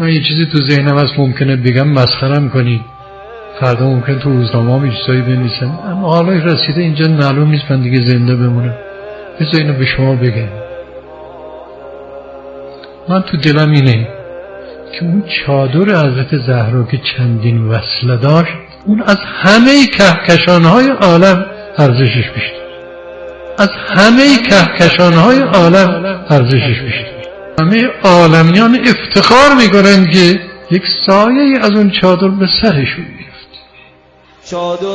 من یه چیزی تو ذهنم هست ممکنه بگم مسخرم کنید، فردا ممکن تو روزنامه‌ها یه چیزایی بنویسن، اما حالا رسیده اینجا معلوم نیست من دیگه زنده بمونم. بذار اینو به شما بگم. من تو دلم اینه که اون چادر حضرت زهرا که چندین وصله داشت، اون از همه کهکشان‌های عالم ارزشش بیشتر، از همه کهکشان‌های عالم ارزشش بیشتر. همه عالمیان افتخار میکنن که یک سایه از اون چادر به سرشون بیفت. چادرت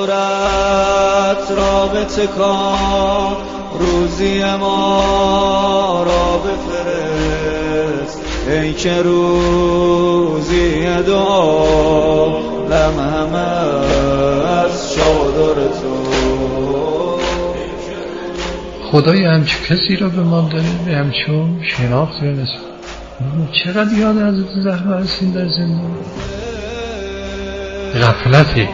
را بتکان، روزی ما را بفرست، ای که روزی دعا لمحه از چادر تو. خدای همچه کسی را به ما داره، به همچون شناخت برنسیم. چقدر یاد حضرت زهرا هستیم در زندگی. غفلته،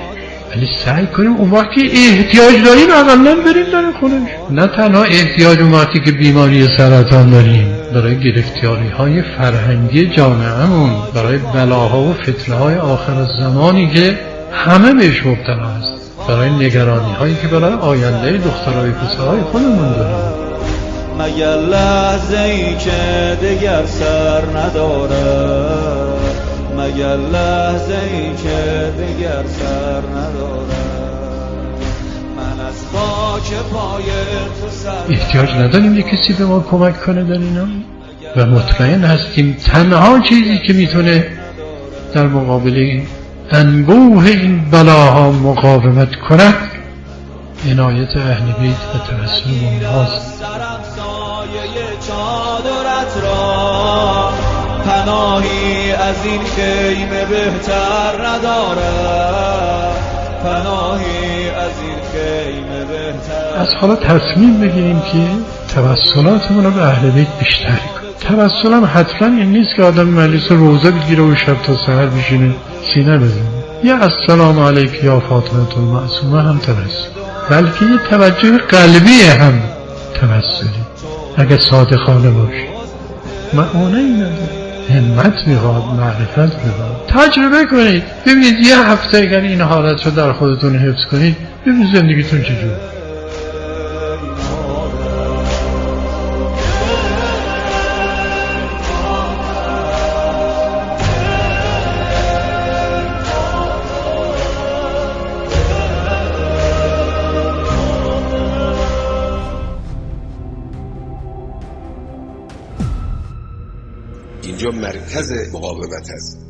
ولی سعی کنیم اون وقتی احتیاج داریم اقلا بریم در خودش. نه تنها احتیاج اون وقتی که بیماری سرطان داریم، برای گرفتاری های فرهنگی جامعهمون، برای بلاها و فتنه های آخر الزمانی که همه بهش مبتلا هست، برای نگرانی هایی که برای آینده دخترای پسرهای خودمون داریم. مگر لحظه ای که دیگر سر نداره، مگر لحظه ای که دیگر سر نداره، من از خاک پای تو سر. احتیاج نداریم یک کسی به ما کمک کنه در اینا و مطمئن هستیم تنها چیزی که میتونه در مقابل انبوه این بلاها مقاومت کند عنایت اهل بیت و توسل اونهاست. چادرت را پناهی از این خیمه بهتر نداره، پناهی از این خیمه بهتر. از حالا تصمیم بگیریم که توسلاتمون رو به اهل بیت بیشتر کنیم. توسل هم حتما این نیست که آدم مجلس روزه بگیره و شب تا سحر بشینه سینه بزنه. یا السلام علیک یا فاطمه المعصومه هم توسل، بلکه یه توجه قلبی هم توسلی اگه صادقانه باشه. معونه ای نداره، همت میخواد، معرفت میخواد. تجربه کنید ببینید یه هفته اگر این حالت رو در خودتون حفظ کنید ببینید زندگیتون چجور. اینجا مرکز مقاومت است.